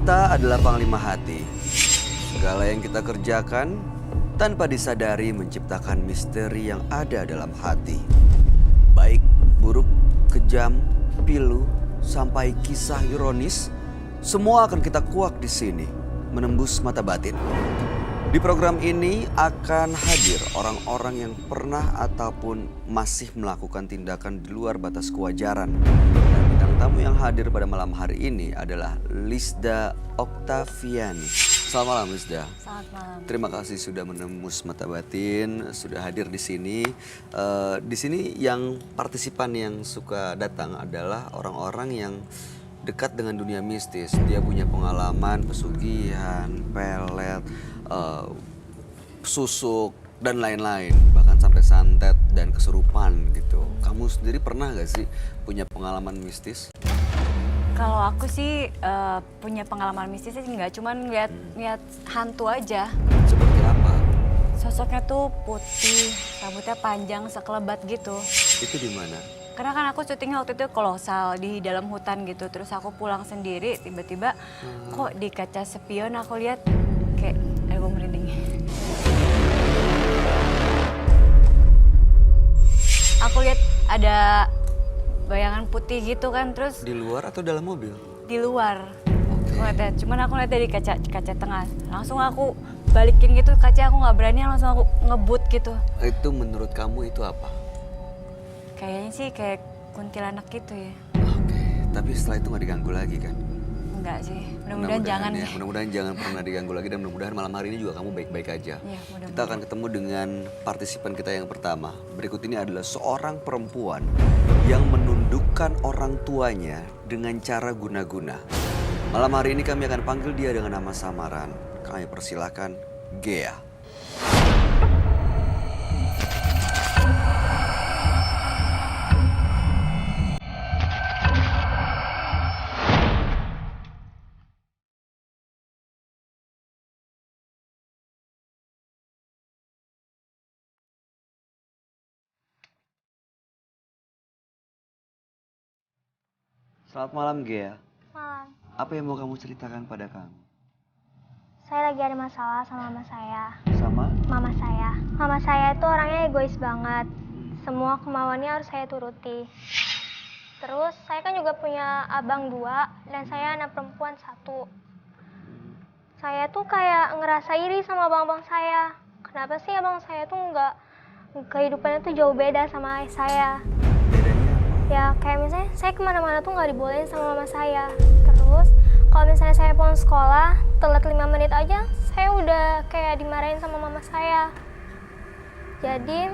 Kita adalah panglima hati. Segala yang kita kerjakan tanpa disadari menciptakan misteri yang ada dalam hati. Baik, buruk, kejam, pilu, sampai kisah ironis, semua akan kita kuak di sini, menembus mata batin. Di program ini akan hadir orang-orang yang pernah ataupun masih melakukan tindakan di luar batas kewajaran. Dan bintang tamu yang hadir pada malam hari ini adalah Lisda Oktaviani. Selamat malam Lisda. Selamat malam. Terima kasih sudah menembus mata batin, sudah hadir di sini. Di sini yang partisipan yang suka datang adalah orang-orang yang dekat dengan dunia mistis. Dia punya pengalaman pesugihan, pelet, susuk, dan lain-lain. Bahkan sampai santet dan kesurupan gitu. Kamu sendiri pernah gak sih punya pengalaman mistis? Kalau aku sih punya pengalaman mistis sih nggak, cuman lihat hantu aja. Seperti apa? Sosoknya tuh putih, rambutnya panjang, sekelebat gitu. Itu di mana? Karena kan aku syutingnya waktu itu kolosal di dalam hutan gitu. Terus aku pulang sendiri, tiba-tiba kok di kaca spion aku lihat kayak gue merinding. Aku lihat ada bayangan putih gitu kan, terus Di luar atau dalam mobil? di luar. Aku ngeliatnya, cuman aku ngeliatnya di kaca tengah. Langsung aku balikin gitu kaca, aku nggak berani, langsung aku ngebut gitu. Itu menurut kamu itu apa? Kayaknya sih kayak kuntilanak gitu ya. Oke, tapi setelah itu nggak diganggu lagi kan? Enggak sih, mudah-mudahan jangan ya. deh. Mudah-mudahan jangan pernah diganggu lagi dan mudah-mudahan malam hari ini juga kamu baik-baik aja. Iya, mudah-mudahan. Kita akan ketemu dengan partisipan kita yang pertama. Berikut ini adalah seorang perempuan yang menundukkan orang tuanya dengan cara guna-guna. Malam hari ini kami akan panggil dia dengan nama samaran. Kami persilahkan Gea. Selamat malam Gea. Malam. Apa yang mau kamu ceritakan pada kami? Saya lagi ada masalah sama mama saya. Sama? Mama saya. Mama saya itu orangnya egois banget. Semua kemauannya harus saya turuti. Terus saya kan juga punya abang 2 dan saya anak perempuan 1. Saya tuh kayak ngerasa iri sama abang-abang saya. Kenapa sih abang saya tuh nggak kehidupannya tuh jauh beda sama ayah saya? Bedanya apa? Ya kayak misalnya saya kemana-mana tuh nggak dibolehin sama mama saya. Terus kalau misalnya saya pulang sekolah telat 5 menit aja, saya udah kayak dimarahin sama mama saya. Jadi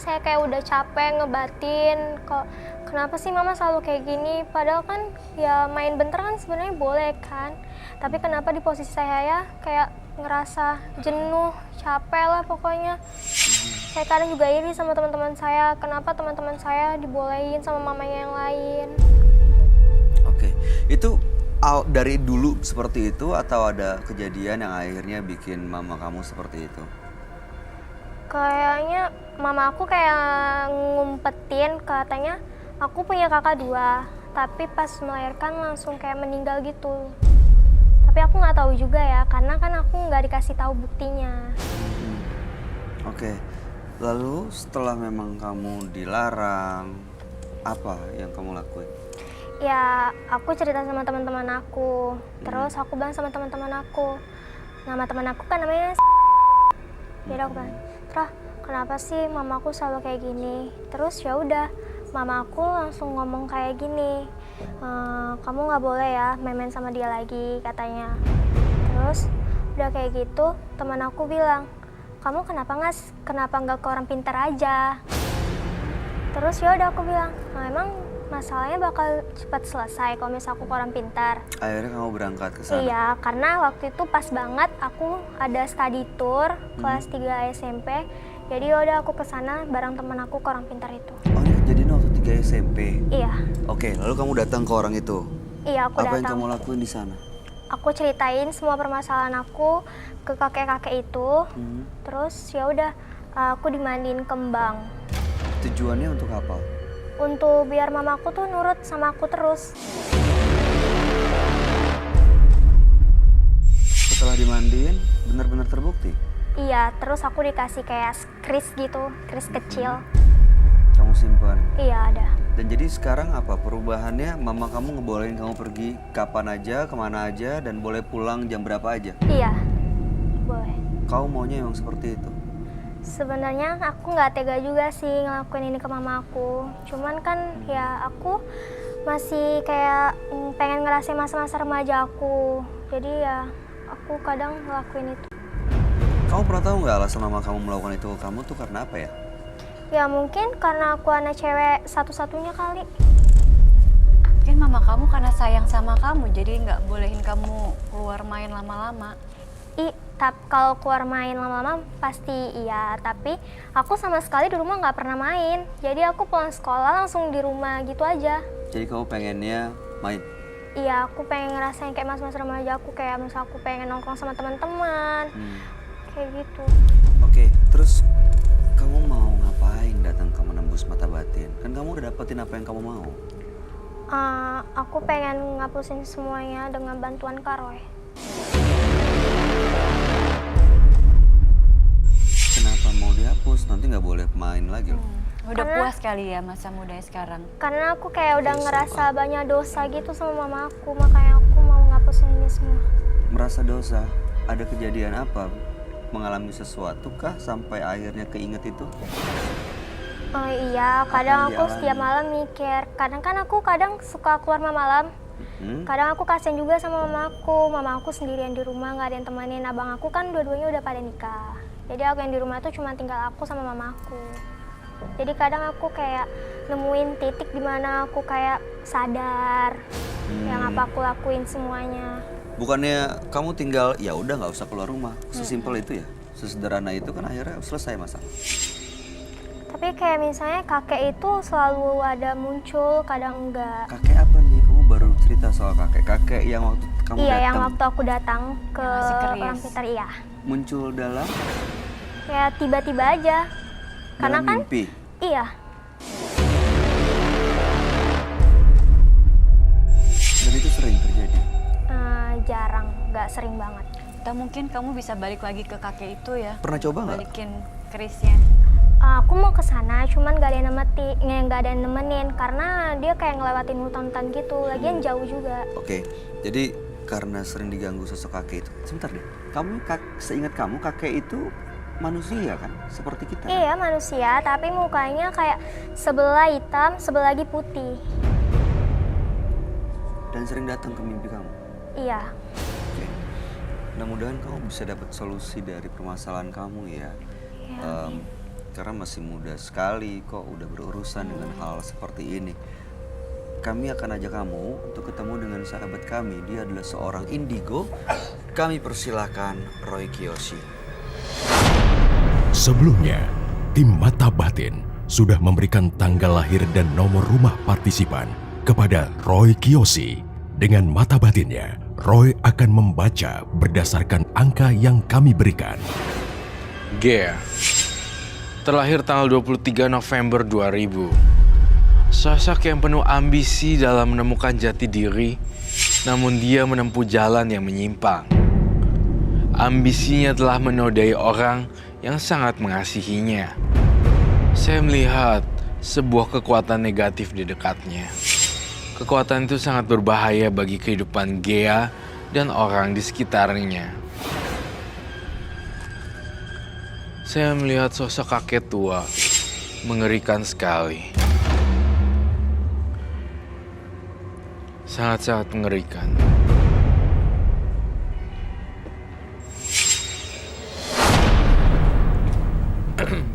saya kayak udah capek ngebatin, kok kenapa sih mama selalu kayak gini? Padahal kan ya main bentar kan sebenarnya boleh kan. Tapi kenapa di posisi saya ya kayak ngerasa jenuh, capek lah pokoknya. Saya kadang juga iri sama teman-teman saya, kenapa teman-teman saya dibolehin sama mamanya yang lain. Oke, itu dari dulu seperti itu atau ada kejadian yang akhirnya bikin mama kamu seperti itu? Kayaknya mama aku kayak ngumpetin, katanya aku punya kakak 2, tapi pas melahirkan langsung kayak meninggal gitu. Tapi aku nggak tahu juga ya, karena kan aku nggak dikasih tahu buktinya. Oke, lalu setelah memang kamu dilarang, apa yang kamu lakuin? Ya, aku cerita sama teman-teman aku. Terus aku bilang sama teman-teman aku, nama teman aku kan namanya Jadi aku bilang, "Trah, kenapa sih mamaku selalu kayak gini?" Terus ya udah, mama aku langsung ngomong kayak gini, "Kamu nggak boleh ya main-main sama dia lagi," katanya. Terus udah kayak gitu, teman aku bilang, "Kamu kenapa nggak ke orang pintar aja?" Terus ya udah aku bilang, emang masalahnya bakal cepat selesai kalau misalnya aku ke orang pintar. Akhirnya kamu berangkat ke sana? Iya, karena waktu itu pas banget aku ada study tour kelas 3 SMP. Jadi udah aku ke sana bareng teman aku ke orang pintar itu. Oh, ini kejadian waktu 3 SMP? Iya. Oke, lalu kamu datang ke orang itu? Iya, aku Apa datang. yang kamu lakuin di sana? Aku ceritain semua permasalahan aku ke kakek-kakek itu. Terus ya udah aku dimandiin kembang. Tujuannya untuk apa? Untuk biar mamaku tuh nurut sama aku terus. mandiin benar-benar terbukti? Iya, terus aku dikasih kayak kris gitu, kris kecil. Kamu simpan? Iya, ada. Dan jadi sekarang apa perubahannya? Mama kamu ngebolehin kamu pergi kapan aja, kemana aja, dan boleh pulang jam berapa aja? Iya, boleh. Kau maunya emang seperti itu? Sebenarnya aku nggak tega juga sih ngelakuin ini ke mama aku. Cuman kan ya aku masih kayak pengen ngerasain masa-masa remaja aku. Jadi ya aku kadang ngelakuin itu. Kamu pernah tahu nggak alasan mama kamu melakukan itu ke kamu tuh karena apa ya? Ya mungkin karena aku anak cewek satu-satunya kali. Mungkin mama kamu karena sayang sama kamu, jadi nggak bolehin kamu keluar main lama-lama. Kalau keluar main lama-lama pasti iya, tapi aku sama sekali di rumah nggak pernah main. Jadi aku pulang sekolah langsung di rumah gitu aja. Jadi kamu pengennya main? Iya, aku pengen ngerasain kayak masa-masa remaja aku, kayak misal aku pengen nongkrong sama teman-teman, kayak gitu. Oke, terus kamu mau ngapain datang ke Menembus Mata Batin? Kan kamu udah dapetin apa yang kamu mau. Aku pengen ngapusin semuanya dengan bantuan Kak Roy. Kenapa mau dihapus? Nanti nggak boleh main lagi loh. Udah puas kali ya masa mudanya sekarang. Karena aku kayak udah ngerasa banyak dosa gitu sama mama aku, makanya aku mau ngapusin ini semua. Merasa dosa? Ada kejadian apa? Mengalami sesuatu kah sampai akhirnya keinget itu? Oh iya, kadang Apa yang aku setiap malam mikir. Kadang kan aku suka keluar malam. Kadang aku kasihan juga sama mama aku. Mama aku sendirian di rumah, nggak ada yang temenin. Abang aku kan dua-duanya udah pada nikah. Jadi aku yang di rumah tuh cuma tinggal aku sama mama aku. Jadi kadang aku kayak nemuin titik di mana aku kayak sadar yang apa aku lakuin semuanya. Bukannya kamu tinggal ya udah nggak usah keluar rumah, sesimpel itu ya, sesederhana itu kan akhirnya selesai masalah. Tapi kayak misalnya kakek itu selalu ada muncul, kadang enggak. Kakek apa nih? Kamu baru cerita soal kakek. Kakek yang waktu kamu Iya, datang. yang waktu aku datang ke masih keris. Orang Pintar, iya. Muncul dalam Kayak tiba-tiba aja. Karena dalam kan mimpi. iya. Dan itu sering terjadi. Jarang, nggak sering banget. Atau mungkin kamu bisa balik lagi ke kakek itu ya. Pernah coba nggak? Balikin kerisnya. Aku mau ke sana, cuman nggak ada yang nggak ada yang nemenin karena dia kayak ngelewatin hutan-hutan gitu. Lagian jauh juga. Oke, jadi karena sering diganggu sosok kakek itu. Sebentar deh, seingat kamu kakek itu manusia kan? Seperti kita kan? Iya, manusia, tapi mukanya kayak sebelah hitam, sebelah lagi putih. Dan sering datang ke mimpi kamu? Iya. Oke. Mudah-mudahan kamu bisa dapat solusi dari permasalahan kamu ya. Karena masih muda sekali kok udah berurusan dengan hal seperti ini. Kami akan ajak kamu untuk ketemu dengan sahabat kami. Dia adalah seorang indigo. Kami persilahkan Roy Kiyoshi. Sebelumnya, tim Mata Batin sudah memberikan tanggal lahir dan nomor rumah partisipan kepada Roy Kiyoshi. Dengan mata batinnya, Roy akan membaca berdasarkan angka yang kami berikan. Gea, terlahir tanggal 23 November 2000. Sosok yang penuh ambisi dalam menemukan jati diri, namun dia menempuh jalan yang menyimpang. Ambisinya telah menodai orang yang sangat mengasihinya. Saya melihat sebuah kekuatan negatif di dekatnya. Kekuatan itu sangat berbahaya bagi kehidupan Gea dan orang di sekitarnya. Saya melihat sosok kakek tua, mengerikan sekali. Sangat-sangat mengerikan.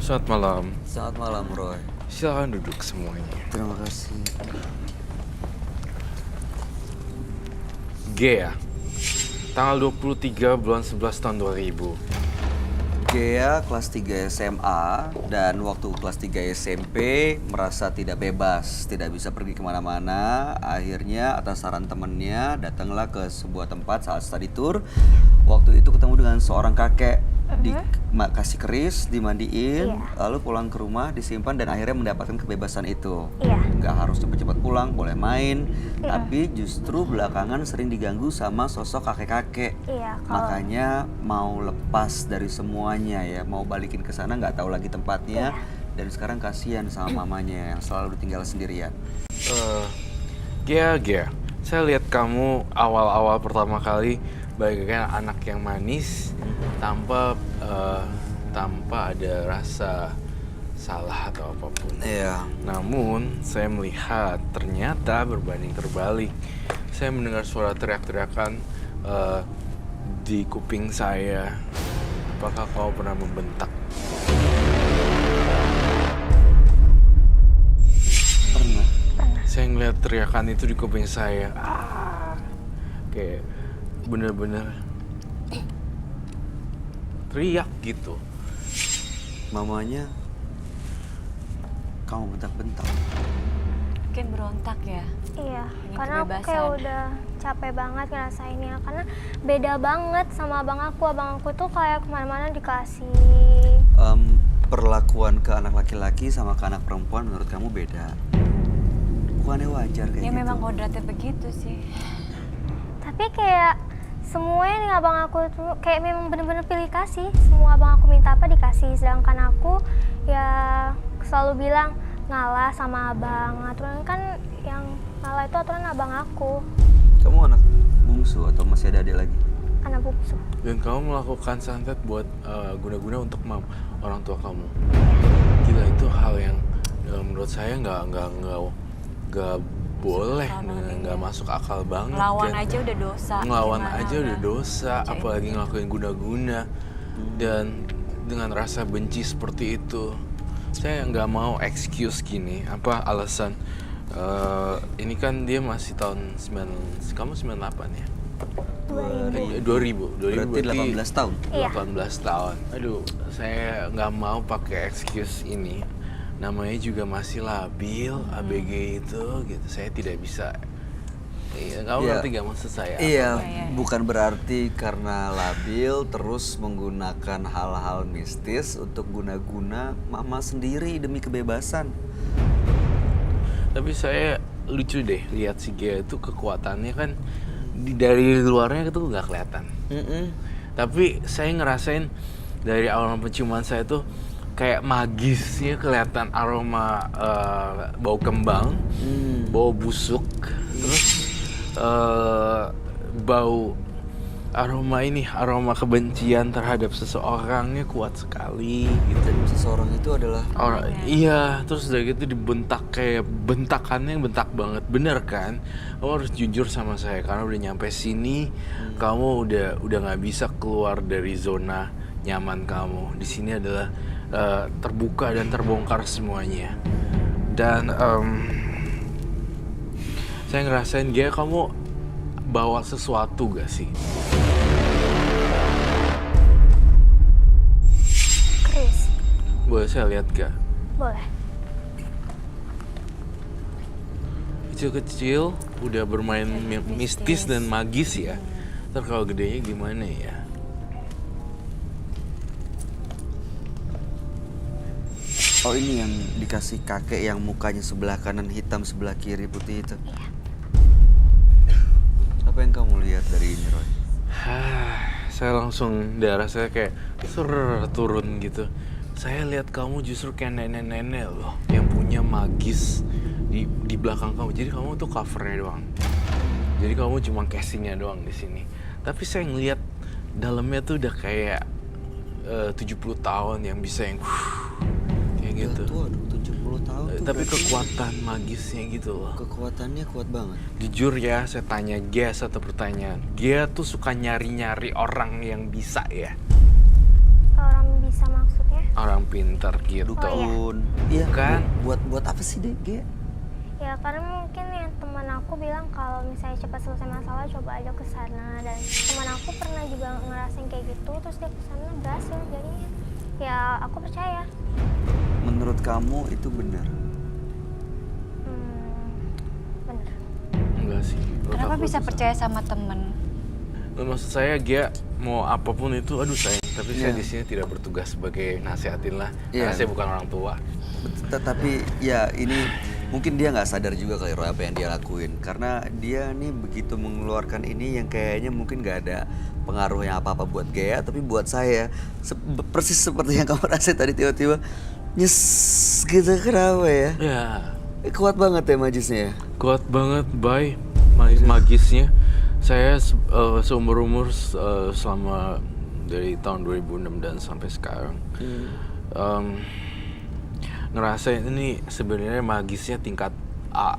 Selamat malam. Selamat malam Roy. Silakan duduk semuanya. Terima kasih. Gea, tanggal 23 bulan 11 tahun 2000. Gea kelas 3 SMA dan waktu kelas 3 SMP merasa tidak bebas, tidak bisa pergi kemana-mana. Akhirnya atas saran temennya datanglah ke sebuah tempat saat study tour. Waktu itu ketemu dengan seorang kakek kasih keris, dimandiin, Iya. lalu pulang ke rumah, disimpan dan akhirnya mendapatkan kebebasan itu. Iya. Nggak harus cepat-cepat pulang, boleh main, tapi justru belakangan sering diganggu sama sosok kakek-kakek. Iya, Makanya mau lepas dari semuanya ya, mau balikin ke sana nggak tahu lagi tempatnya. Dan sekarang kasihan sama mamanya yang selalu ditinggal sendirian. Gia, saya lihat kamu awal-awal pertama kali bagaikan anak yang manis tanpa ada rasa salah atau apapun. Iya. Namun saya melihat ternyata berbanding terbalik. Saya mendengar suara teriak-teriakan di kuping saya. Apakah kau pernah membentak? Pernah. Saya ngeliat teriakan itu di kuping saya. Kayak bener-bener teriak gitu. Mamanya kamu bentak-bentak. Mungkin berontak ya. Iya, Ingin karena aku kayak kebebasan. udah capek banget ngerasainnya. Karena beda banget sama abang aku. Abang aku tuh kayak kemana-mana dikasih. Perlakuan ke anak laki-laki sama ke anak perempuan menurut kamu beda. Bukannya wajar kayak Ya gitu? memang kodratnya begitu sih. Tapi kayak semuanya nih abang aku tuh kayak memang bener-bener pilih kasih. Semua abang aku minta apa dikasih. Sedangkan aku ya selalu bilang ngalah sama abang. Aturan kan yang ngalah itu aturan abang aku. Kamu anak bungsu atau masih ada adik lagi? Anak bungsu. Dan kamu melakukan santet buat guna-guna untuk orang tua kamu. Gila, itu hal yang menurut saya nggak boleh, nggak masuk akal banget. Ngelawan kan. aja udah dosa. Ngelawan Gimana aja udah dosa, Bacain apalagi gitu. ngelakuin guna-guna. Dan dengan rasa benci seperti itu, saya nggak mau excuse gini. Apa alasan? Ini kan dia masih tahun 98 ya? 2000. 2000 Berarti 18 tahun? Iya. 18 tahun. Aduh, saya nggak mau pakai excuse ini. Namanya juga masih labil, ABG itu gitu. Saya tidak bisa. Iya, kamu Iya. ngerti gak maksud saya? Iya, Iya. bukan berarti karena labil terus menggunakan hal-hal mistis untuk guna-guna mama sendiri demi kebebasan. Tapi saya lucu deh lihat si Gia itu kekuatannya kan dari luarnya itu nggak kelihatan. Tapi saya ngerasain dari aroma penciuman saya tuh kayak magisnya kelihatan aroma bau kembang, bau busuk, terus bau aroma kebencian terhadap seseorangnya kuat sekali gitu. Dan seseorang itu adalah Iya, terus udah gitu dibentak kayak bentakannya bentak banget, bener kan? Kamu harus jujur sama saya karena udah nyampe sini, kamu udah nggak bisa keluar dari zona nyaman kamu. Di sini adalah terbuka dan terbongkar semuanya. Dan saya ngerasain dia kamu bawa sesuatu gak sih? Chris, Boleh saya lihat gak? boleh. Kecil-kecil udah bermain mistis dan magis ya. Ntar kalau gedenya gimana ya? Oh, ini yang dikasih kakek yang mukanya sebelah kanan hitam, sebelah kiri putih itu. Iya. Apa yang kamu lihat dari ini, Roy? Saya langsung darah saya kayak turun gitu. Saya lihat kamu justru kayak nenek-nenek loh yang punya magis di belakang kamu. Jadi kamu tuh covernya doang. Jadi kamu cuma casingnya doang di sini. Tapi saya ngelihat dalamnya tuh udah kayak 70 tahun yang bisa yang kayak gitu. Tua dong, 70 tahun tuh. Tapi berarti kekuatan magisnya gitu loh. kekuatannya kuat banget. Jujur ya, saya tanya Gia satu pertanyaan. Gia tuh suka nyari-nyari orang yang bisa ya? Orang bisa maksudnya? Orang pintar gitu. Dukun. Iya Kan? Buat apa sih deh, Ge? Ya karena mungkin yang teman aku bilang kalau misalnya cepat selesai masalah coba aja ke sana, dan teman aku pernah juga ngerasain kayak gitu terus dia ke sana berhasil, jadinya ya aku percaya. Menurut kamu itu benar? Bener. Enggak sih. menurut Kenapa aku bisa itu percaya sama temen? salah. Maksud saya Gia mau apapun itu, aduh sayang Tapi saya Iya. di sini tidak bertugas sebagai nasihatin lah, karena Iya. saya bukan orang tua. Tetapi ya ini mungkin dia nggak sadar juga kali Roy apa yang dia lakuin. Karena dia nih begitu mengeluarkan ini yang kayaknya mungkin nggak ada pengaruhnya apa-apa buat Gea. Tapi buat saya persis seperti yang kamu rasain tadi tiba-tiba nyes gitu, kenapa ya? Ya, Kuat banget ya majisnya ya? kuat banget, Bay. Magisnya. Saya seumur-umur selama dari tahun 2006 dan sampai sekarang. Ngerasain ini sebenarnya magisnya tingkat A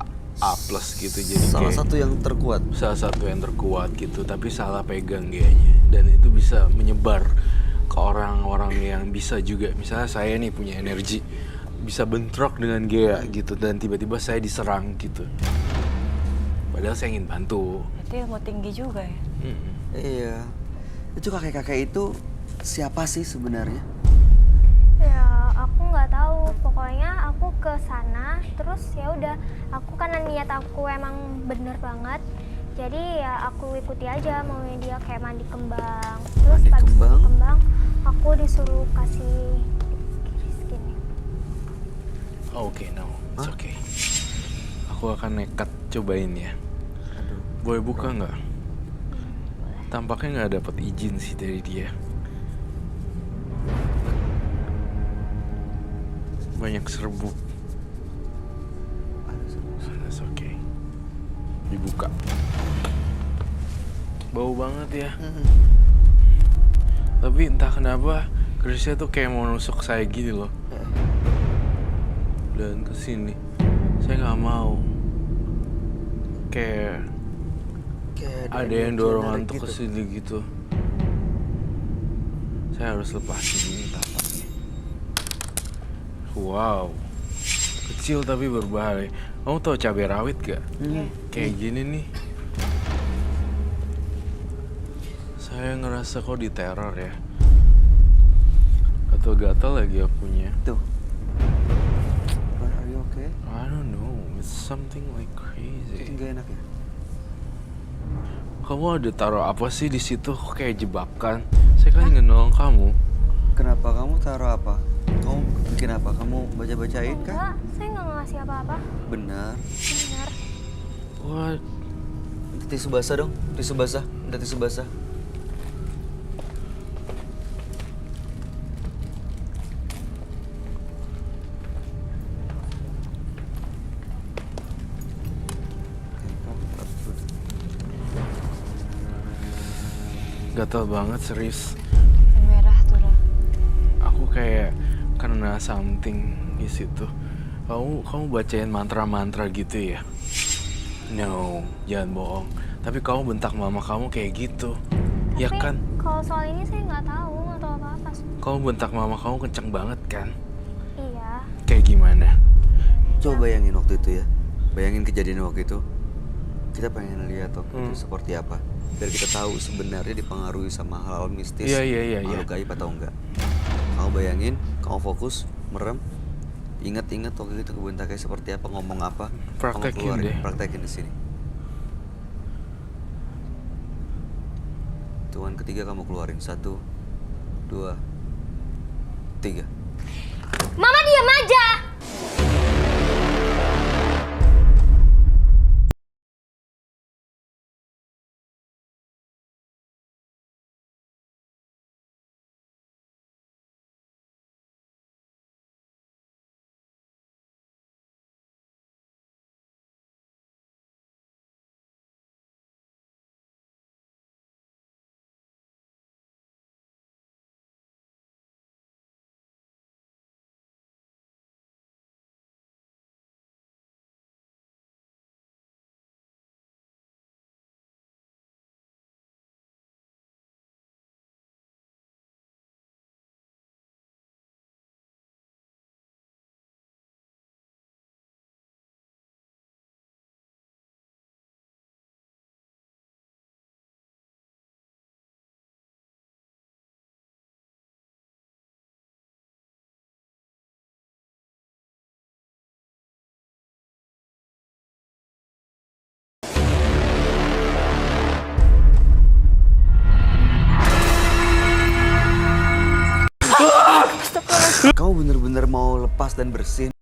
plus gitu, jadi Salah kayak satu yang terkuat. salah satu yang terkuat gitu, tapi salah pegang kayaknya, dan itu bisa menyebar ke orang-orang yang bisa juga. Misalnya saya nih punya energi bisa bentrok dengan Gea gitu, dan tiba-tiba saya diserang gitu, padahal saya ingin bantu. Berarti ilmu tinggi juga ya. Iya. Itu kakek-kakek itu siapa sih sebenarnya? Ya, aku nggak tahu. Pokoknya aku ke sana, terus ya udah. Aku karena niat aku emang bener banget. Jadi ya aku ikuti aja maunya dia kayak mandi kembang. Terus Mandi pas kembang? mandi kembang, aku disuruh kasih skin. Oke, no, it's okay. Aku akan nekat cobain ya. Aduh. Boleh buka nggak? Tampaknya nggak dapat izin sih dari dia. Banyak serbuk. That's okay. Dibuka. Bau banget ya. Tapi entah kenapa kerisnya tuh kayak mau nusuk saya gini loh. Dan kesini. Saya nggak mau. Kayak ada yang dorongan tuh kesini gitu. Saya harus lepasin ini tapaknya. Wow, kecil tapi berbahaya. Kamu tahu cabai rawit gak? Kayak gini nih. Saya ngerasa kok diteror ya. Gatal-gatal lagi akunya. Tuh. Are you okay? I don't know, it's something like Itu crazy. nggak enak ya? Kamu ada taruh apa sih di situ? Kok kayak jebakan? Saya kan ingin nolong kamu. Kenapa kamu taruh apa? Kamu bikin apa? Kamu baca-bacain kah? Enggak, saya nggak ngasih apa-apa. Benar. Bener. What? Minta tisu basah dong. Tisu basah. Minta tisu basah. Gatal banget serius. Yang merah tuh Ron. Aku kayak kena something di situ. Kamu bacain mantra-mantra gitu ya? No, jangan bohong. Tapi kamu bentak mama kamu kayak gitu. Ya Tapi kan? kalau soal ini saya nggak tahu apa-apa. Kamu bentak mama kamu kenceng banget kan? Iya. Kayak gimana? Coba bayangin waktu itu ya. Bayangin kejadian waktu itu. Kita pengen lihat waktu itu seperti apa. Biar kita tahu sebenarnya dipengaruhi sama hal-hal mistis. Iya. Makhluk gaib atau enggak. Kamu bayangin, kamu fokus, merem. Ingat-ingat waktu itu kebentaknya seperti apa, ngomong apa. Praktekin kamu keluarin, deh. Praktekin di sini. Tuhan ketiga kamu keluarin. 1, 2, 3. Mama diam aja. Kamu bener-bener mau lepas dan bersin?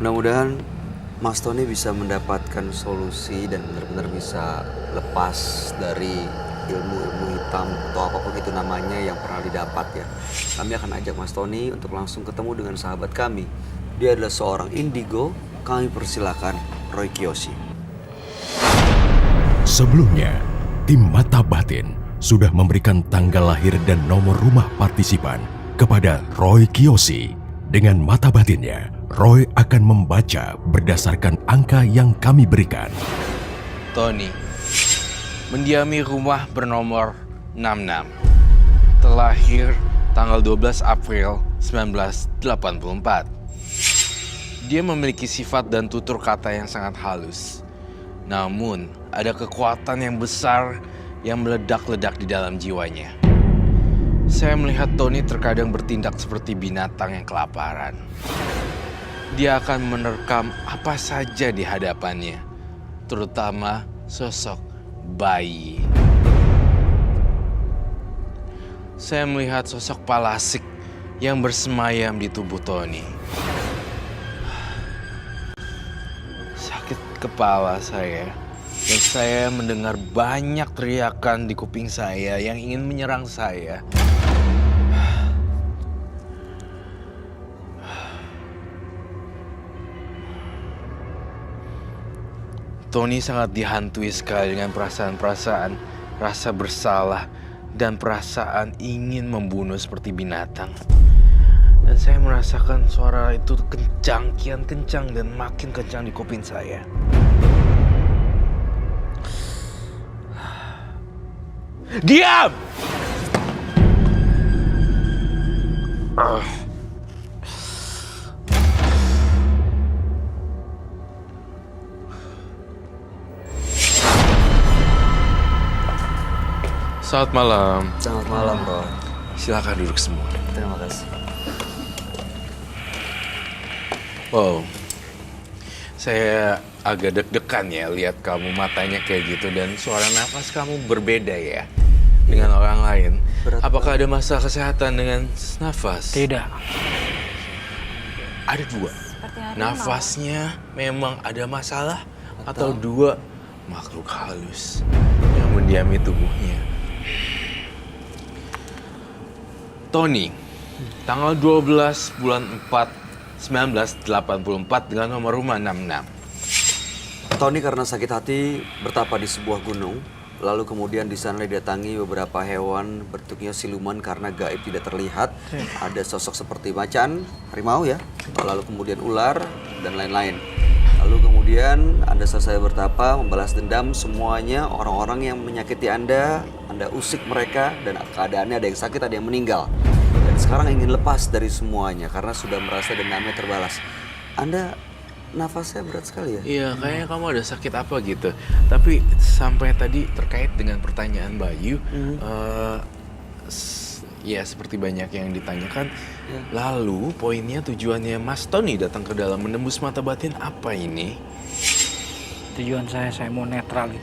Mudah-mudahan Mas Tony bisa mendapatkan solusi dan benar-benar bisa lepas dari ilmu-ilmu hitam atau apapun itu namanya yang pernah didapat ya. Kami akan ajak Mas Tony untuk langsung ketemu dengan sahabat kami. Dia adalah seorang indigo. Kami persilakan Roy Kiyoshi. Sebelumnya, tim Mata Batin sudah memberikan tanggal lahir dan nomor rumah partisipan kepada Roy Kiyoshi. Dengan mata batinnya, Roy akan membaca berdasarkan angka yang kami berikan. Tony, mendiami rumah bernomor 66. Terlahir tanggal 12 April 1984. Dia memiliki sifat dan tutur kata yang sangat halus. Namun, ada kekuatan yang besar yang meledak-ledak di dalam jiwanya. Saya melihat Tony terkadang bertindak seperti binatang yang kelaparan. Dia akan menerkam apa saja di hadapannya, terutama sosok bayi. Saya melihat sosok Palasik yang bersemayam di tubuh Tony. Sakit kepala saya, dan saya mendengar banyak teriakan di kuping saya yang ingin menyerang saya. Tony sangat dihantui sekali dengan perasaan-perasaan, rasa bersalah, dan perasaan ingin membunuh seperti binatang. Dan saya merasakan suara itu kencang, kian kencang, dan makin kencang di kuping saya. Diam! Selamat malam. Selamat malam, Roy. Silakan duduk semua. Terima kasih. Wow, saya agak deg-degan ya lihat kamu matanya kayak gitu dan suara nafas kamu berbeda ya dengan orang lain. Apakah ada masalah kesehatan dengan nafas? Tidak. Ada dua. Seperti harimau. Nafasnya memang ada masalah atau dua makhluk halus yang mendiami tubuhnya. Tony, tanggal 12 bulan 4 1984 dengan nomor rumah 66. Tony karena sakit hati bertapa di sebuah gunung. Lalu kemudian di sana didatangi beberapa hewan bentuknya siluman karena gaib tidak terlihat. Ada sosok seperti macan, harimau ya. Lalu kemudian ular dan lain-lain. Lalu kemudian Anda selesai bertapa, membalas dendam semuanya orang-orang yang menyakiti Anda usik mereka dan keadaannya ada yang sakit, ada yang meninggal. Dan sekarang ingin lepas dari semuanya karena sudah merasa dendamnya terbalas. Anda nafasnya berat sekali ya? Iya, kayaknya kamu ada sakit apa gitu. Tapi sampai tadi terkait dengan pertanyaan Bayu, ya seperti banyak yang ditanyakan. Ya. Lalu poinnya tujuannya Mas Tony datang ke dalam menembus mata batin apa ini? Tujuan saya mau netralin.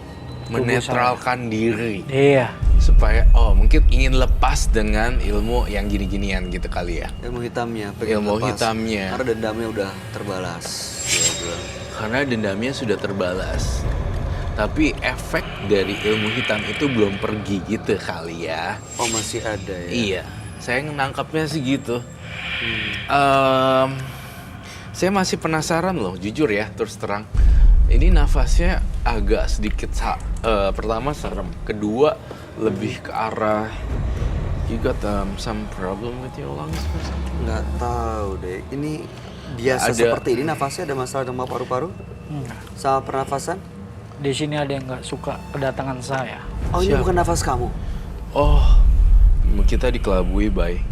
Menetralkan diri. Iya. Supaya, mungkin ingin lepas dengan ilmu yang gini-ginian gitu kali ya. Ilmu hitamnya, pengen Ilmu lepas. hitamnya. Karena dendamnya udah terbalas. Dia bilang. Karena dendamnya sudah terbalas. Tapi efek dari ilmu hitam itu belum pergi gitu kali ya. Oh masih ada ya? Iya, saya nangkapnya sih gitu. Saya masih penasaran loh, jujur ya, terus terang. Ini nafasnya agak sedikit, pertama serem. Kedua, lebih ke arah, you got some problem with your lungs or something? Nggak tahu deh. Ini biasa seperti ini nafasnya ada masalah dengan paru-paru? Sama pernafasan? Di sini ada yang nggak suka kedatangan saya. Oh ini Siapa? bukan nafas kamu? Oh, kita dikelabui, Bay.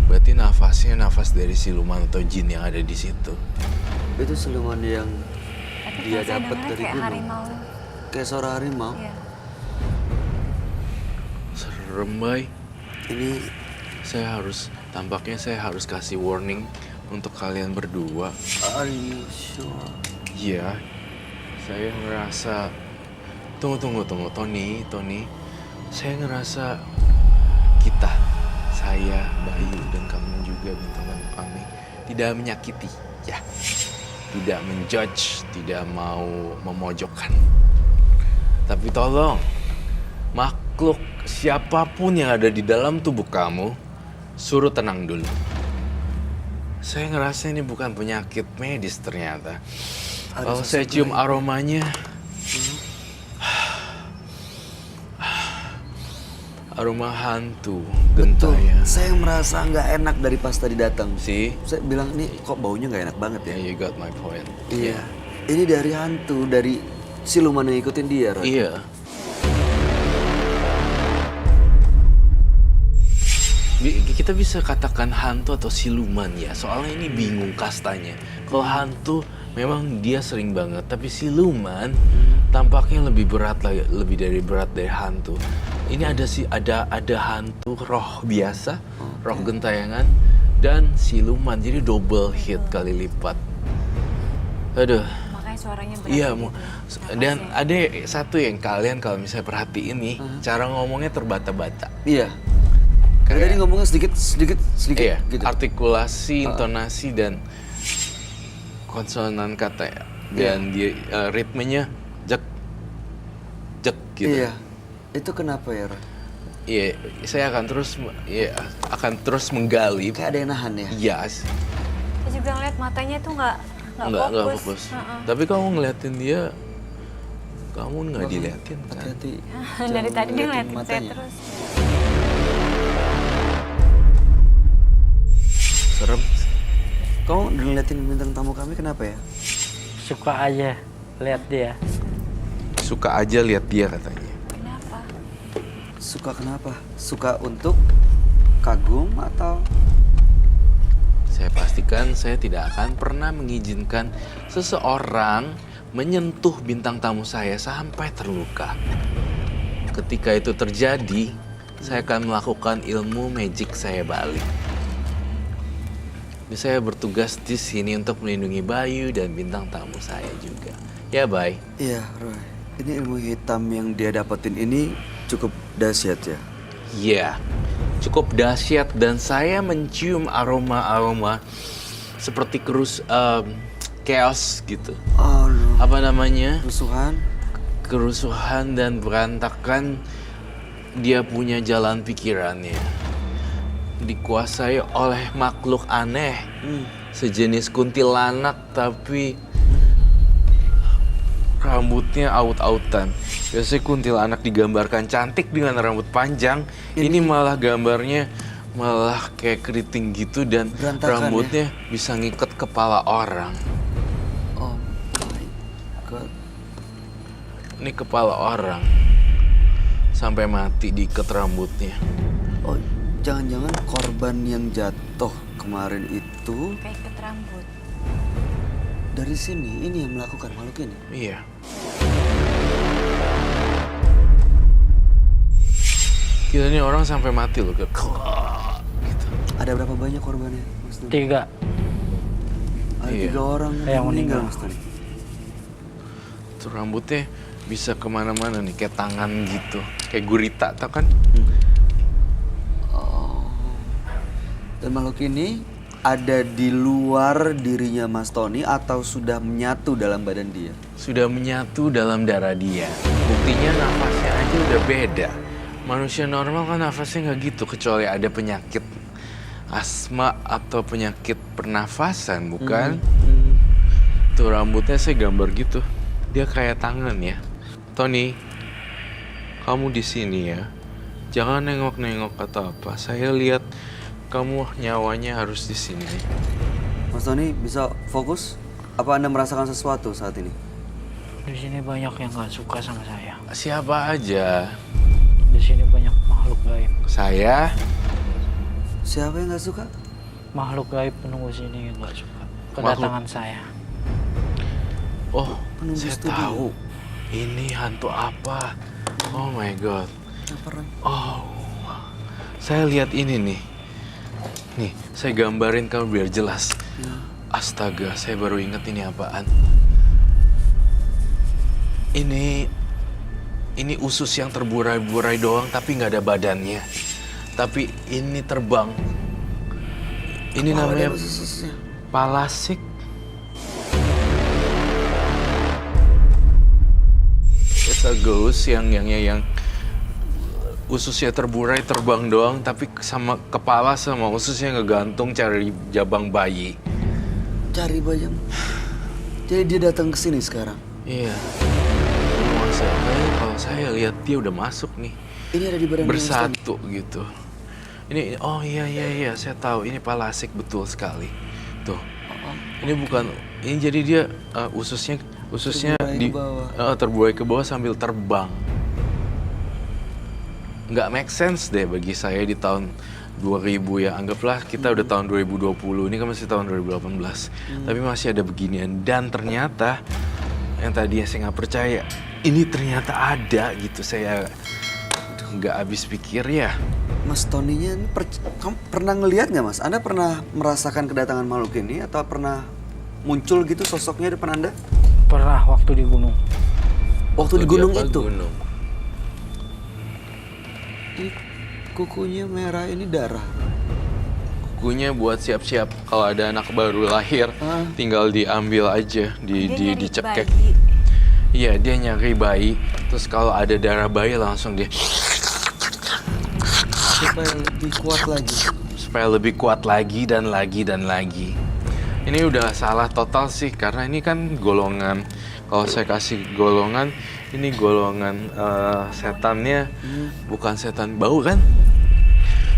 Berarti nafasnya nafas dari siluman atau jin yang ada di situ. Itu siluman yang Tapi dia saya dapat dengarnya dari kayak gunung. harimau. Kayak suara harimau. Iya. Serem, Bay. Ini Tampaknya saya harus kasih warning untuk kalian berdua. are you sure? Iya, saya ngerasa... Tunggu, Tony. Saya ngerasa kita, saya, Bayu, dan kamu juga, bintang tamu kami, tidak menyakiti, ya. tidak menjudge, tidak mau memojokkan. Tapi tolong, makhluk siapapun yang ada di dalam tubuh kamu, suruh tenang dulu. Saya ngerasa ini bukan penyakit medis ternyata. Kalau saya cium aromanya, aroma hantu, Betul. gentayangan. Saya merasa nggak enak dari pas tadi datang. See? Saya bilang nih kok baunya nggak enak banget ya. Yeah, you got my point. Iya. Ini dari hantu, dari siluman yang ikutin dia, Roy. Iya. Kita bisa katakan hantu atau siluman ya, soalnya ini bingung kastanya. Kalau hantu memang dia sering banget, tapi siluman tampaknya lebih berat lagi, lebih dari berat dari hantu. Ini ada hantu roh biasa, roh gentayangan dan siluman, jadi double hit kali lipat. Aduh. Makanya suaranya berat. Iya, gitu. dan ada satu yang kalian kalau misalnya perhatiin nih, cara ngomongnya terbata-bata. Iya. Kayak- Tadi ngomongnya sedikit Iya, gitu. artikulasi, intonasi dan konsonan kata ya. Dan dia ritmenya jek gitu. Iya. Itu kenapa ya, Roy? Iya, saya akan terus menggali. Kayak ada yang nahan ya. Yes. Saya juga ngeliat matanya tuh nggak Nggak fokus. fokus. Heeh. Tapi kamu ngeliatin dia, kamu nggak diliatin kan? Hati-hati. Dari Jangan tadi dia ngeliatin ngeliatin saya matanya. terus. Serem. Kamu udah ngeliatin bintang tamu kami kenapa ya? Suka aja lihat dia. Suka aja lihat dia katanya. Kenapa? Suka kenapa? Suka untuk kagum atau Saya pastikan saya tidak akan pernah mengizinkan seseorang menyentuh bintang tamu saya sampai terluka. Ketika itu terjadi, saya akan melakukan ilmu magic saya balik. Saya bertugas di sini untuk melindungi Bayu dan bintang tamu saya juga. Ya, Bay. Iya, Roy. Ini ilmu hitam yang dia dapetin ini cukup dahsyat ya. Iya, cukup dahsyat dan saya mencium aroma-aroma seperti chaos gitu. Oh, no. Apa namanya? Rusuhan. Kerusuhan dan berantakan. Dia punya jalan pikirannya. Dikuasai oleh makhluk aneh. Sejenis kuntilanak tapi rambutnya aut-autan. Biasanya kuntilanak digambarkan cantik dengan rambut panjang. Ini malah gambarnya malah kayak keriting gitu dan Berantakan, rambutnya bisa ngikat kepala orang. Oh my god. Ini kepala orang. Sampai mati diikat rambutnya. Oh, jangan-jangan korban yang jatuh kemarin itu Kayak ikat rambut. dari sini, ini yang melakukan makhluk ini. Iya. Gila nih orang sampai mati loh. Kayak gitu. Ada berapa banyak korbannya, Mas Tony? 3. Ada Iya. 3 orang Yang meninggal, meninggal. Mas Tony. Tuh rambutnya bisa kemana-mana nih, kayak tangan gitu. Kayak gurita, tau kan? Oh. Dan makhluk ini ada di luar dirinya Mas Tony atau sudah menyatu dalam badan dia? Sudah menyatu dalam darah dia. Buktinya nafasnya aja udah beda. Manusia normal kan nafasnya nggak gitu, kecuali ada penyakit asma atau penyakit pernafasan, bukan? Tuh rambutnya saya gambar gitu. Dia kayak tangan ya. Tony, kamu di sini ya. Jangan nengok-nengok atau apa. Saya lihat kamu nyawanya harus di sini. Mas Tony bisa fokus? Apa Anda merasakan sesuatu saat ini? Di sini banyak yang nggak suka sama saya. Siapa aja? Di sini banyak makhluk gaib. Saya? Siapa yang nggak suka? Makhluk gaib penunggu sini yang nggak suka kedatangan saya. Oh, Penunggu saya studi. tahu. Ini hantu apa? Oh my god. Apa, Roy? Oh, saya lihat ini nih. Nih, saya gambarin kamu biar jelas. Astaga, saya baru ingat ini apaan. Ini usus yang terburai-burai doang tapi nggak ada badannya. Tapi ini terbang. Ini Kepala namanya dan usus-ususnya. palasik. ghost yang ususnya terburai terbang doang, tapi sama kepala sama ususnya ngegantung cari jabang bayi. Cari bayam. Jadi dia datang ke sini sekarang. Iya. Masa kalau saya lihat dia udah masuk nih. Ini ada di barang Bersatu gitu. Ini oh iya saya tahu ini Palasik betul sekali. Tuh. Ini bukan ini jadi dia ususnya terbuai ke bawah sambil terbang. Nggak make sense deh bagi saya di tahun 2000 ya. Anggaplah kita udah tahun 2020, ini kan masih tahun 2018. Tapi masih ada beginian. Dan ternyata, yang tadinya saya nggak percaya, ini ternyata ada gitu. Saya nggak habis pikir ya. Mas Tony-nya ini kamu pernah ngelihat nggak Mas? Anda pernah merasakan kedatangan makhluk ini atau pernah muncul gitu sosoknya di depan Anda? Pernah waktu di gunung. Waktu di gunung apa itu? Gunung? Ini kukunya merah, ini darah. Kukunya buat siap-siap kalau ada anak baru lahir, tinggal diambil aja, dicekek. bayi. Iya, dia nyari bayi. Terus kalau ada darah bayi langsung dia Supaya lebih kuat lagi. supaya lebih kuat lagi dan lagi dan lagi. Ini udah salah total sih karena ini kan golongan. Kalau saya kasih golongan, ini golongan setannya bukan setan bau kan?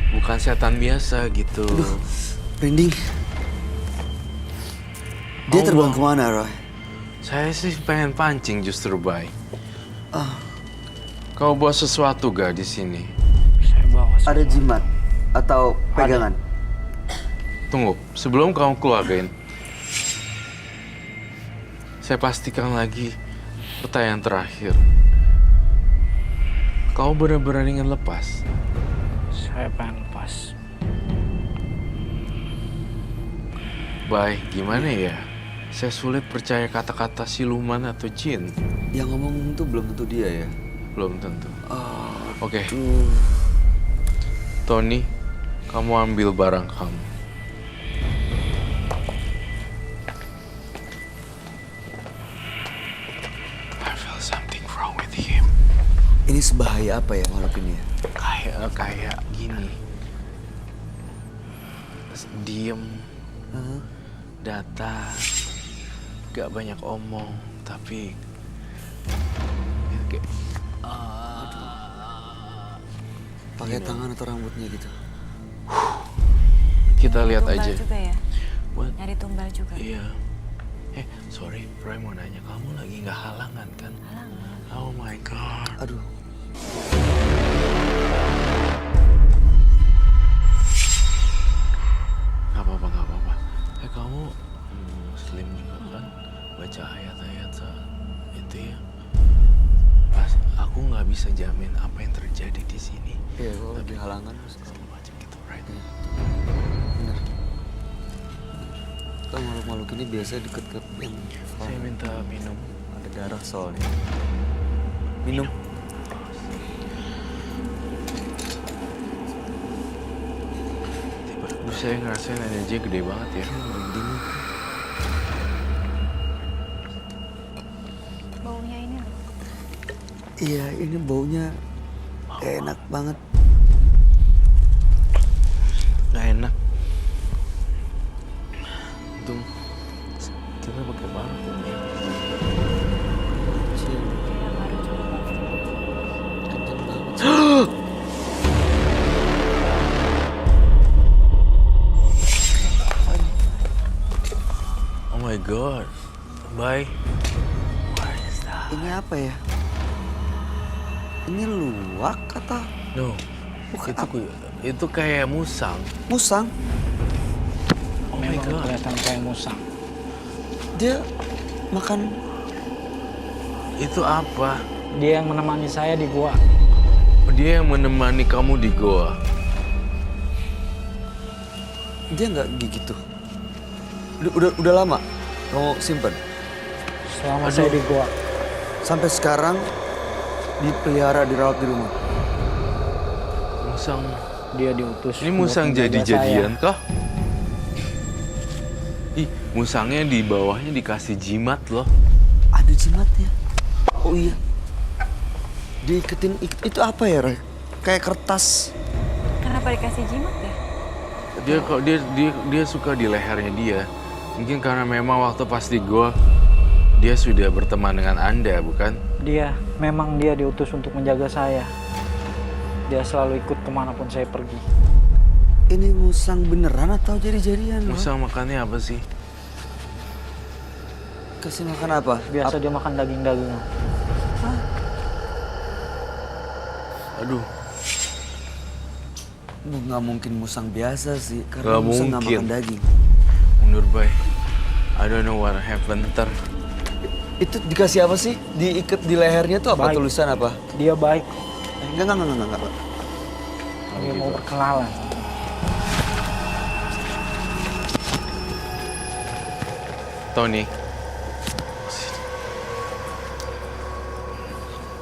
Bukan setan biasa gitu. Merinding. Dia Oh, terbang wow. kemana, Roy? Saya sih pengen pancing justru, Bay. Kau bawa sesuatu gak di sini? Saya bawa. Ada jimat atau pegangan? Tunggu, sebelum kamu keluarin, saya pastikan lagi pertanyaan terakhir. Kau benar-benar ingin lepas? Saya pengen lepas. Baik, gimana ya? Saya sulit percaya kata-kata siluman atau jin. Yang ngomong tuh belum tentu dia ya? Belum tentu. Oh, Oke, Tony, kamu ambil barang kamu. I feel something wrong with him. ini sebahaya apa ya makhluk ini ya? Kayak gini. Diem, datar, gak banyak omong, tapi kayak Pakai tangan atau rambutnya gitu? kita lihat Tumbal aja. juga ya? What? Nyari tumbal juga. Iya. Sorry, Roy mau nanya, kamu lagi nggak halangan kan? Halangan. Oh my god. Aduh. Gak apa-apa. Kamu Muslim juga kan? Baca ayat-ayat itu ya. Pas aku nggak bisa jamin apa yang terjadi di sini. Iya, kalau lagi halangan. Segala macam gitu, right? Bener. Kan makhluk-makhluk ini biasa deket ke yang Saya minta minum. ada darah soalnya. Minum. Tiba-tiba saya ngerasain energi gede banget ya. Merinding. Baunya ini loh. Iya, ini baunya enak banget. Gak enak. Untung kita pakai parfum ya. Cium. Kayak baru coba. Kenceng banget. Oh my god. Bye. What is that? Ini apa ya? Ini luwak atau No. Bukan Itu kayak musang. musang? Oh my Memang god. kelihatan kayak musang. Dia makan. Itu apa? Dia yang menemani saya di gua. Dia yang menemani kamu di goa. Dia nggak gigit tuh. Udah lama kamu simpen? Selama saya di gua. Sampai sekarang dipelihara, dirawat di rumah. Musang. Dia diutus. Ini buat musang menjaga jadi-jadian saya. kah? Ih, musangnya di bawahnya dikasih jimat loh. Ada jimatnya. Oh iya. Diiketin itu apa ya, Roy? Kayak kertas. Kenapa dikasih jimat ya? Dia suka di lehernya dia. Mungkin karena memang waktu pas di gua dia sudah berteman dengan Anda, bukan? Memang dia diutus untuk menjaga saya. Dia selalu ikut kemanapun saya pergi. Ini musang beneran atau jadi-jadian? Roy? Musang makannya apa sih? Kasih makan apa? Biasa dia makan daging-dagingan. Aduh, Nggak mungkin musang biasa sih, karena Nggak musang nggak mungkin. makan daging. mundur bay. I don't know what happened. Ntar Itu dikasih apa sih? Diikat di lehernya tuh apa? Baik. Tulisan apa? Dia baik. Enggak. Dia mau berkenalan. Tony,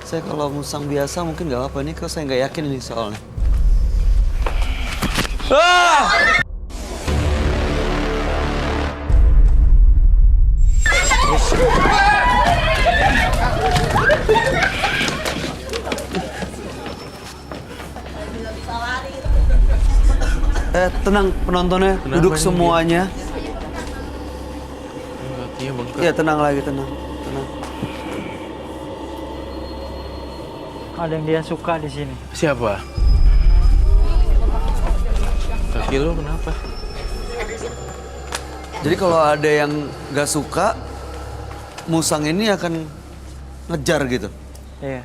Saya kalau musang biasa mungkin nggak apa-apa nih, kalau saya nggak yakin ini soalnya. Tenang penontonnya, Kenapa duduk ini semuanya. kakinya bengkak. Iya, tenang lagi, tenang. Ada yang dia suka di sini. Siapa? Kaki lo kenapa? Jadi kalau ada yang nggak suka, musang ini akan ngejar gitu, Iya.